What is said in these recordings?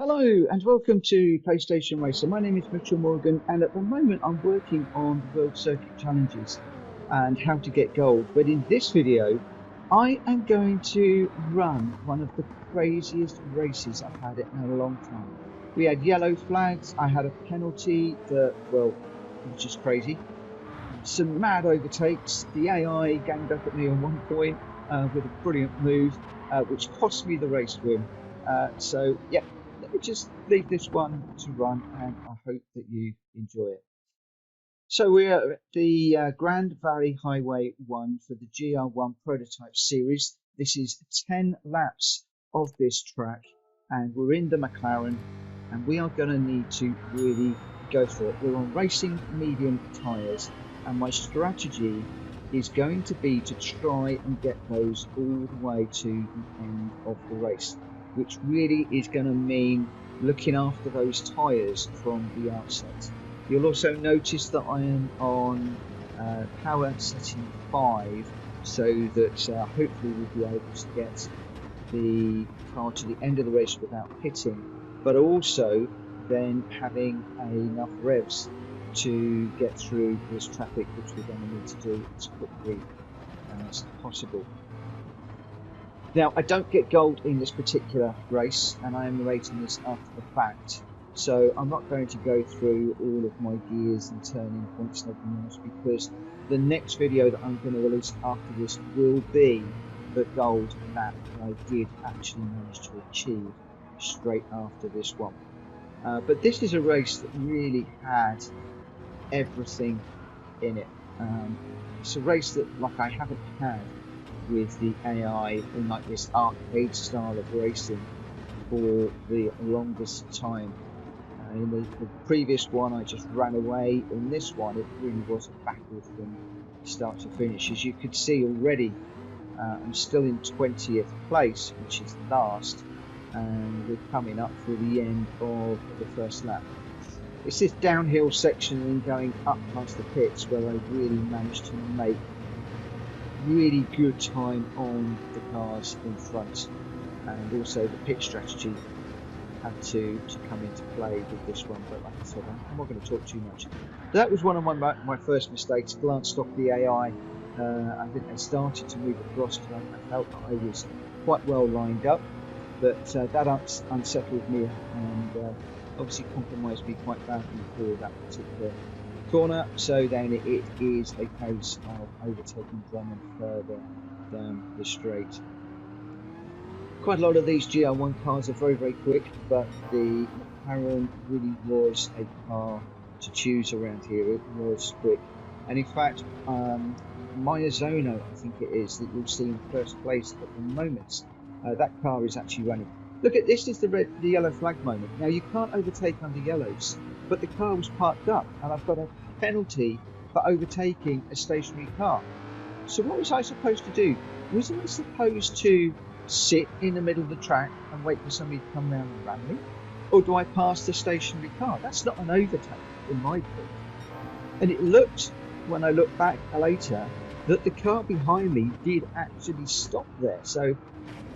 Hello and welcome to PlayStation Racer. My name is Mitchell Morgan and at the moment I'm working on the World Circuit Challenges and how to get gold. But in this video I am going to run one of the craziest races I've had in a long time. We had yellow flags, I had a penalty that, well, was just crazy. Some mad overtakes, the AI ganged up at me on one point with a brilliant move which cost me the race win. So yeah, let me just leave this one to run and I hope that you enjoy it. So we're at the Grand Valley Highway 1 for the Gr.1 Prototype Series. This is 10 laps of this track and we're in the McLaren and we are going to need to really go for it. We're on racing medium tyres and my strategy is going to be to try and get those all the way to the end of the race, which really is going to mean looking after those tyres from the outset. You'll also notice that I am on power setting 5 so that hopefully we'll be able to get the car to the end of the race without pitting, but also then having enough revs to get through this traffic, which we're going to need to do as quickly as possible. Now, I don't get gold in this particular race, and I am narrating this after the fact, so I'm not going to go through all of my gears and turning points and everything else, because the next video that I'm going to release after this will be the gold that I did actually manage to achieve straight after this one. But this is a race that really had everything in it. It's a race that, like, I haven't had with the AI in like this arcade style of racing for the longest time. In the previous one I just ran away. In this one it really was a battle from start to finish. As you could see already, I'm still in 20th place, which is last, and we're coming up for the end of the first lap. It's this downhill section and going up past the pits where I really managed to make really good time on the cars in front, and also the pit strategy had to come into play with this one. But like I said, I'm not going to talk too much. That was one of my first mistakes. Glanced off the AI. I think they started to move across. I felt that I was quite well lined up, but that unsettled me and obviously compromised me quite badly for that particular corner. So then it is a case of overtaking Drummond further down the straight. Quite a lot of these GR1 cars are very, very quick, but the McLaren really was a car to choose around here. It was quick, and in fact Zono, I think it is, that you'll see in first place at the moment, that car is actually running. Look at this, is the yellow flag moment. Now you can't overtake under yellows, but the car was parked up and I've got a penalty for overtaking a stationary car. So what was I supposed to do? Was I supposed to sit in the middle of the track and wait for somebody to come round and run me? Or do I pass the stationary car? That's not an overtake in my book. And it looked, when I look back later, that the car behind me did actually stop there. So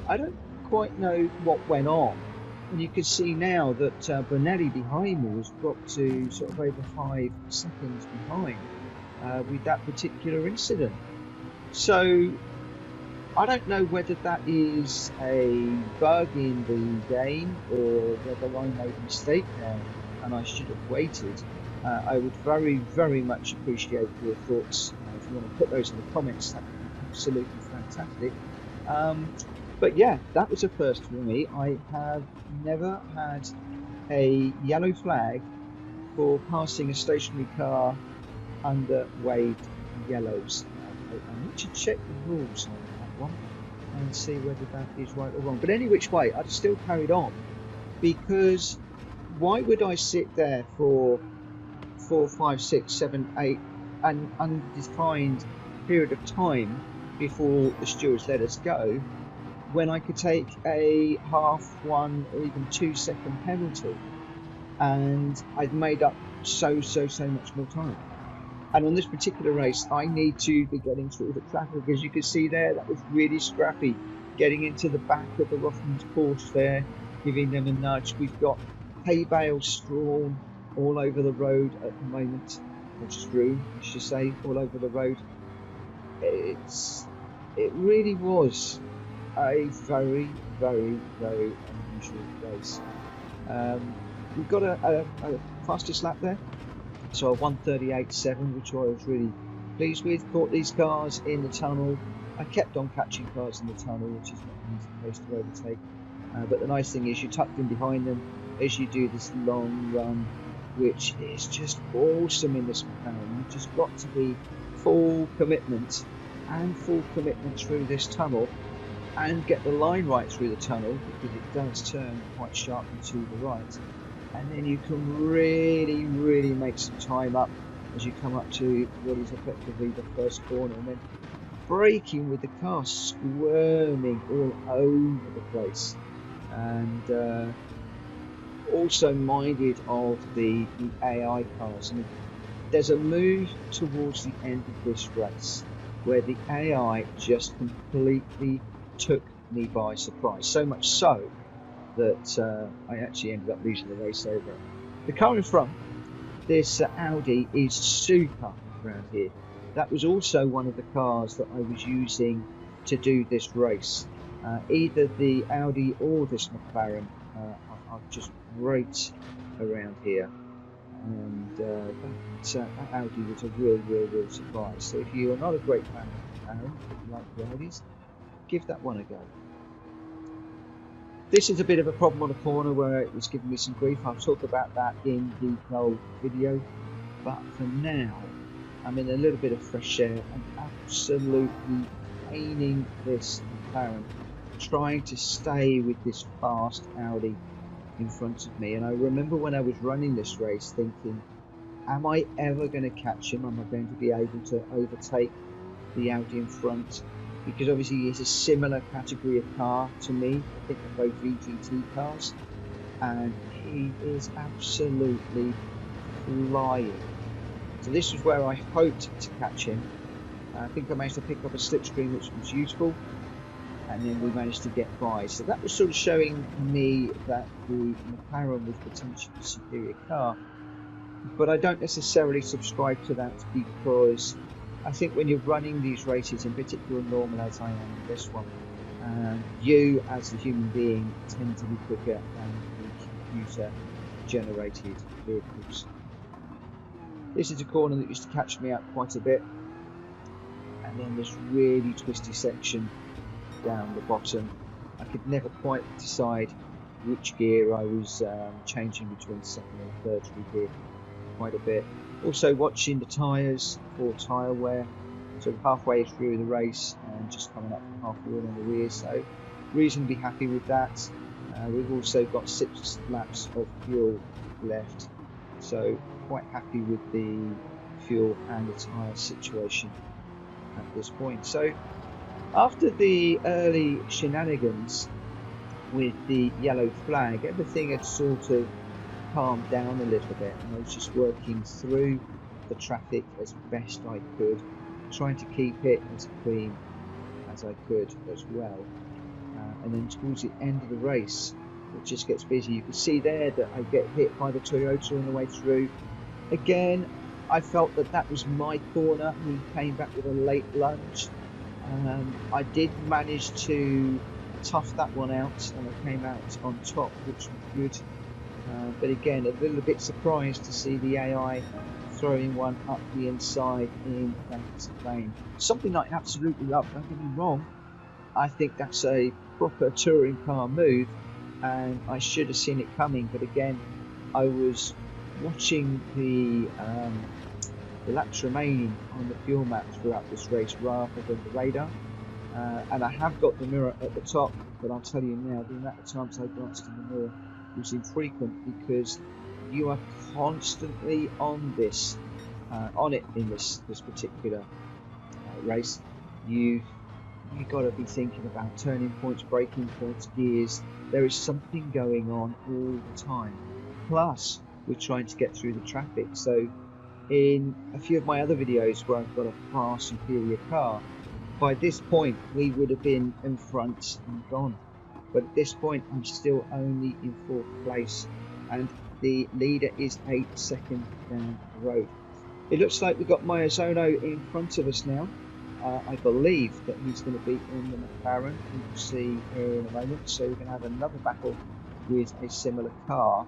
I don't quite know what went on, and you can see now that Bonelli behind me was dropped to sort of over 5 seconds behind with that particular incident. So I don't know whether that is a bug in the game or whether I made a mistake there and I should have waited. I would very, very much appreciate your thoughts. If you want to put those in the comments, that would be absolutely fantastic. But yeah, that was a first for me. I have never had a yellow flag for passing a stationary car under waved yellows. I need to check the rules on that one and see whether that is right or wrong. But any which way, I'd still carried on, because why would I sit there for 4, 5, 6, 7, 8 an undefined period of time before the stewards let us go, when I could take a half, 1 or even 2 second penalty, and I'd made up so much more time. And on this particular race I need to be getting through the traffic. As you can see there, that was really scrappy, getting into the back of the Rothmans Porsche there, giving them a nudge. We've got hay bales strewn all over the road at the moment, or strewn, I should say, all over the road. It really was a very, very, very unusual race. We've got a fastest lap there, so a 1:38.7, which I was really pleased with. Caught these cars in the tunnel. I kept on catching cars in the tunnel, which is not an easy place to overtake. But the nice thing is you're tucked in behind them as you do this long run, which is just awesome in this McLaren. You've just got to be full commitment through this tunnel and get the line right through the tunnel, because it does turn quite sharply to the right. And then you can really, really make some time up as you come up to what is effectively the first corner, and then braking with the car squirming all over the place. And also minded of the AI cars. I mean, there's a move towards the end of this race where the AI just completely took me by surprise. So much so that I actually ended up losing the race over it. The car in front, this Audi, is super around here. That was also one of the cars that I was using to do this race. Either the Audi or this McLaren are just great around here. And that Audi was a real surprise. So if you are not a great fan of McLaren, but you like the Audis, give that one a go. This is a bit of a problem on the corner where it was giving me some grief. I'll talk about that in the gold video. But for now, I'm in a little bit of fresh air and absolutely painting this McLaren, trying to stay with this fast Audi in front of me. And I remember when I was running this race thinking, am I ever going to catch him? Am I going to be able to overtake the Audi in front? Because obviously he's a similar category of car to me. I think they're both VGT cars, and he is absolutely flying. So this was where I hoped to catch him. I think I managed to pick up a slipstream, which was useful, and then we managed to get by. So that was sort of showing me that the McLaren was potentially a superior car. But I don't necessarily subscribe to that, because I think when you're running these races, in particular normal as I am in this one, you as a human being tend to be quicker than the computer generated vehicles. This is a corner that used to catch me out quite a bit, and then this really twisty section down the bottom. I could never quite decide which gear I was changing between second and third gear quite a bit. Also watching the tyres for tyre wear, so halfway through the race and just coming up to half wheel on the rear, so reasonably happy with that. We've also got 6 laps of fuel left, so quite happy with the fuel and the tyre situation at this point. So after the early shenanigans with the yellow flag, everything had sort of calmed down a little bit, and I was just working through the traffic as best I could, trying to keep it as clean as I could as well. And then towards the end of the race, it just gets busy. You can see there that I get hit by the Toyota on the way through. Again, I felt that that was my corner. He came back with a late lunge. I did manage to tough that one out, and I came out on top, which was good. But again, a little bit surprised to see the AI throwing one up the inside in that lane. Something I absolutely love, don't get me wrong. I think that's a proper touring car move, and I should have seen it coming. But again, I was watching the laps remaining on the fuel map throughout this race rather than the radar. And I have got the mirror at the top, but I'll tell you now, the amount of times I glanced in the mirror was infrequent, because you are constantly on this, on it in this particular race. You've got to be thinking about turning points, braking points, gears. There is something going on all the time. Plus, we're trying to get through the traffic. So in a few of my other videos where I've got a far superior car, by this point we would have been in front and gone. but at this point I'm still only in 4th place, and the leader is 8 seconds down the road. It looks like we've got Maiazono in front of us now. I believe that he's going to be in the McLaren, we will see here in a moment. So we're going to have another battle with a similar car,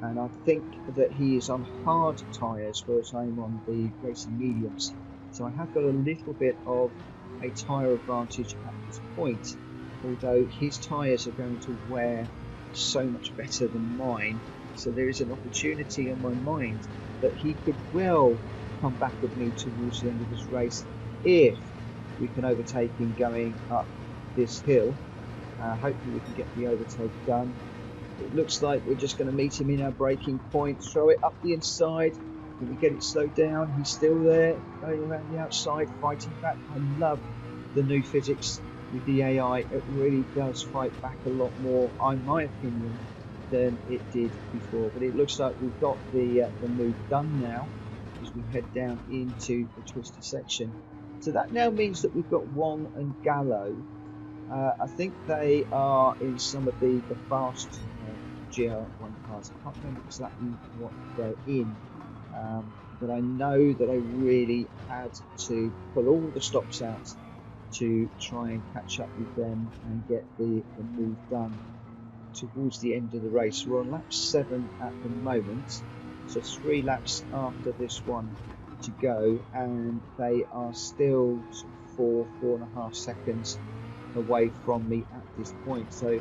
and I think that he is on hard tyres, whereas I'm on the racing mediums. So I have got a little bit of a tyre advantage at this point, although his tyres are going to wear so much better than mine. So there is an opportunity in my mind that he could well come back with me towards the end of this race if we can overtake him going up this hill. Hopefully we can get the overtake done. It looks like we're just going to meet him in our braking point, throw it up the inside. Can we get it slowed down? He's still there, going around the outside, fighting back. I love the new physics with the AI. It really does fight back a lot more, in my opinion, than it did before. But it looks like we've got the move done now as we head down into the twisty section. So that now means that we've got Wong and Gallo. I think they are in some of the fast Gr.1 cars. I can't remember exactly what they're in, but I know that I really had to pull all the stops out to try and catch up with them and get the move done towards the end of the race. We're on lap 7 at the moment, so 3 laps after this one to go, and they are still 4.5 seconds away from me at this point. So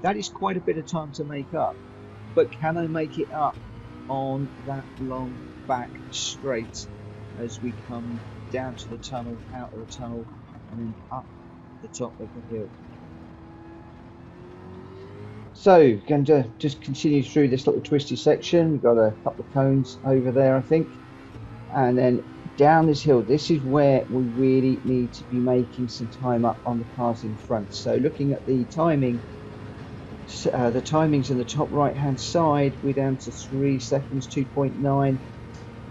that is quite a bit of time to make up, but can I make it up on that long back straight as we come down to the tunnel, out of the tunnel, and then up the top of the hill? So going to just continue through this little twisty section. We've got a couple of cones over there, I think, and then down this hill. This is where we really need to be making some time up on the cars in front. So looking at the timing, the timings in the top right hand side, we're down to 3 seconds, 2.9,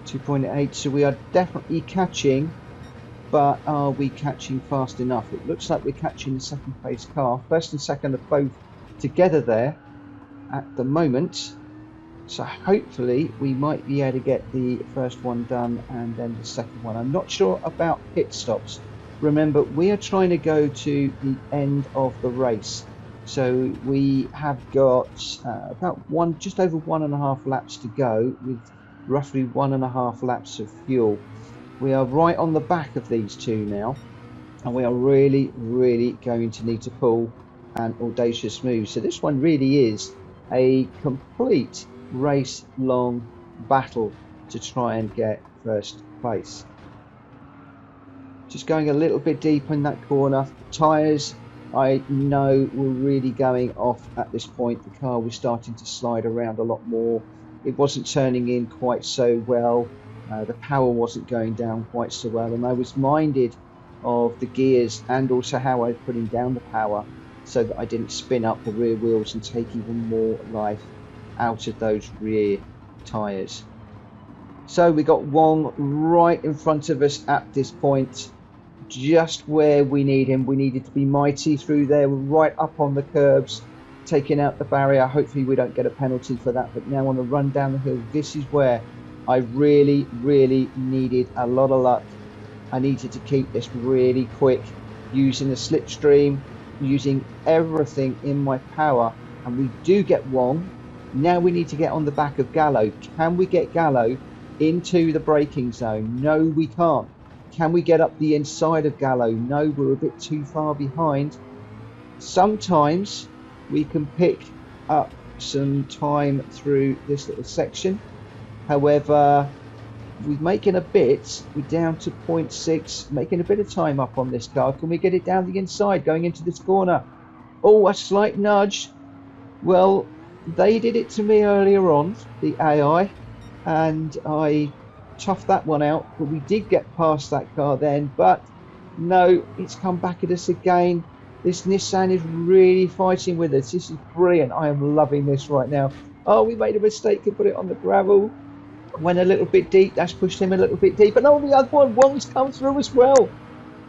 2.8. So we are definitely catching, but are we catching fast enough? It looks like we're catching the second place car. First and second are both together there at the moment, so hopefully we might be able to get the first one done and then the second one. I'm not sure about pit stops. Remember, we are trying to go to the end of the race, so we have got about just over 1.5 laps to go with roughly 1.5 laps of fuel. We are right on the back of these two now, and we are really going to need to pull an audacious move. So this one really is a complete race long battle to try and get first place. Just going a little bit deep in that corner. Tyres, I know, were really going off at this point. The car was starting to slide around a lot more. It wasn't turning in quite so well. The power wasn't going down quite so well, and I was minded of the gears and also how I was putting down the power so that I didn't spin up the rear wheels and take even more life out of those rear tyres. So we got Wong right in front of us at this point, just where we need him. We needed to be mighty through there. We're right up on the curbs, taking out the barrier. Hopefully we don't get a penalty for that, but now on the run down the hill, this is where I really needed a lot of luck. I needed to keep this really quick, using the slipstream, using everything in my power, and we do get Wong. Now we need to get on the back of Gallo. Can we get Gallo into the braking zone? No, we can't. Can we get up the inside of Gallo? No, we're a bit too far behind. Sometimes we can pick up some time through this little section. However, we're making a bit. We're down to 0.6, making a bit of time up on this car. Can we get it down the inside going into this corner? Oh, a slight nudge. Well, they did it to me earlier on, the AI, and I toughed that one out, but we did get past that car then. But no, it's come back at us again. This Nissan is really fighting with us. This is brilliant. I am loving this right now. Oh, we made a mistake and put it on the gravel. Went a little bit deep. That's pushed him a little bit deep. And oh, the other one, Wong's come through as well.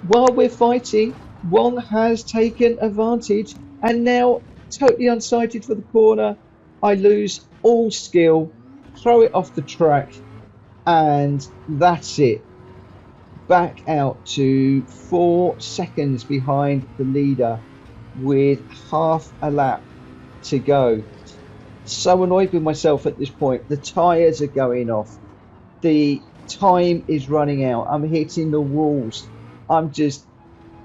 While we're fighting, Wong has taken advantage And now, totally unsighted for the corner, I lose all skill, throw it off the track, and that's it. Back out to 4 seconds behind the leader with half a lap to go. So annoyed with myself at this point. The tyres are going off. The time is running out. I'm hitting the walls. I'm just,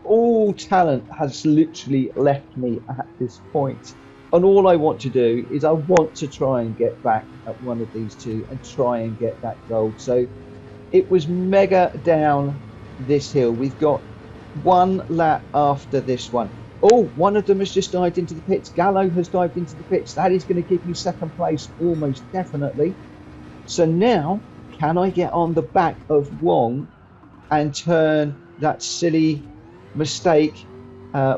all talent has literally left me at this point. And all I want to do is I want to try and get back at one of these two and try and get that gold. So it was mega down this hill. We've got one lap after this one. Oh, one of them has just dived into the pits. Gallo has dived into the pits. That is going to give me second place almost definitely. So now, can I get on the back of Wong and turn that silly mistake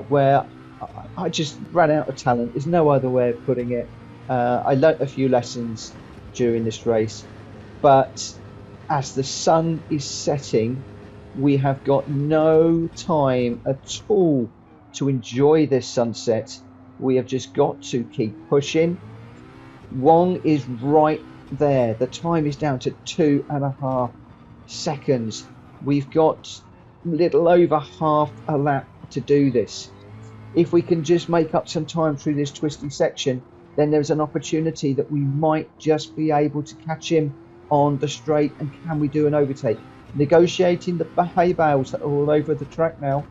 where I just ran out of talent? There's no other way of putting it. I learnt a few lessons during this race, but as the sun is setting, we have got no time at all to enjoy this sunset. We have just got to keep pushing. Wong is right there. The time is down to 2.5 seconds. We've got little over half a lap to do this. If we can just make up some time through this twisty section, then there's an opportunity that we might just be able to catch him on the straight. And can we do an overtake? Negotiating the hay bales that are all over the track now.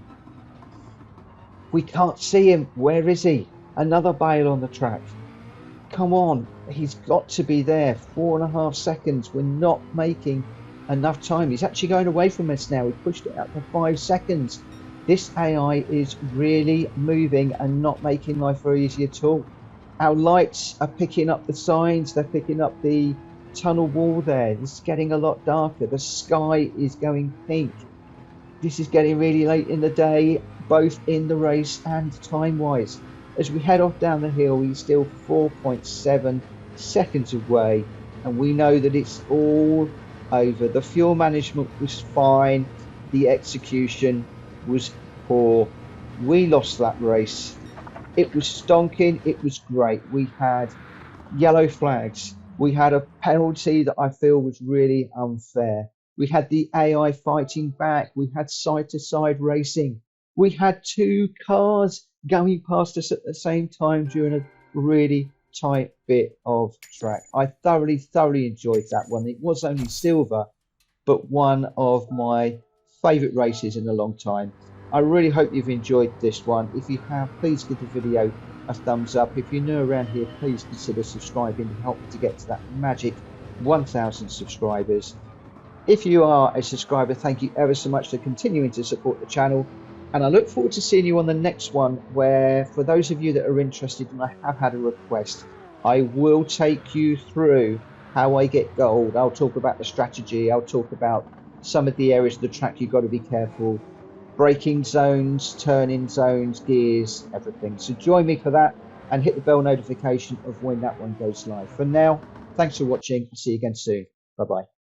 We can't see him. Where is he? Another bale on the track. Come on, he's got to be there. 4.5 seconds. We're not making enough time. He's actually going away from us now. We pushed it out to 5 seconds. This AI is really moving and not making life very easy at all. Our lights are picking up the signs. They're picking up the tunnel wall there. It's getting a lot darker. The sky is going pink. This is getting really late in the day, both in the race and time-wise. As we head off down the hill, he's still 4.7 seconds away, and we know that it's all over. The fuel management was fine. The execution was poor. We lost that race. It was stonking. It was great. We had yellow flags. We had a penalty that I feel was really unfair. We had the AI fighting back. We had side-to-side racing. We had two cars going past us at the same time during a really tight bit of track. I thoroughly enjoyed that one. It was only silver, but one of my favourite races in a long time. I really hope you've enjoyed this one. If you have, please give the video a thumbs up. If you're new around here, please consider subscribing to help me to get to that magic 1,000 subscribers. If you are a subscriber, thank you ever so much for continuing to support the channel. And I look forward to seeing you on the next one, where for those of you that are interested, and I have had a request, I will take you through how I get gold. I'll talk about the strategy. I'll talk about some of the areas of the track you've got to be careful. Braking zones, turning zones, gears, everything. So join me for that and hit the bell notification of when that one goes live. For now, thanks for watching. I'll see you again soon. Bye-bye.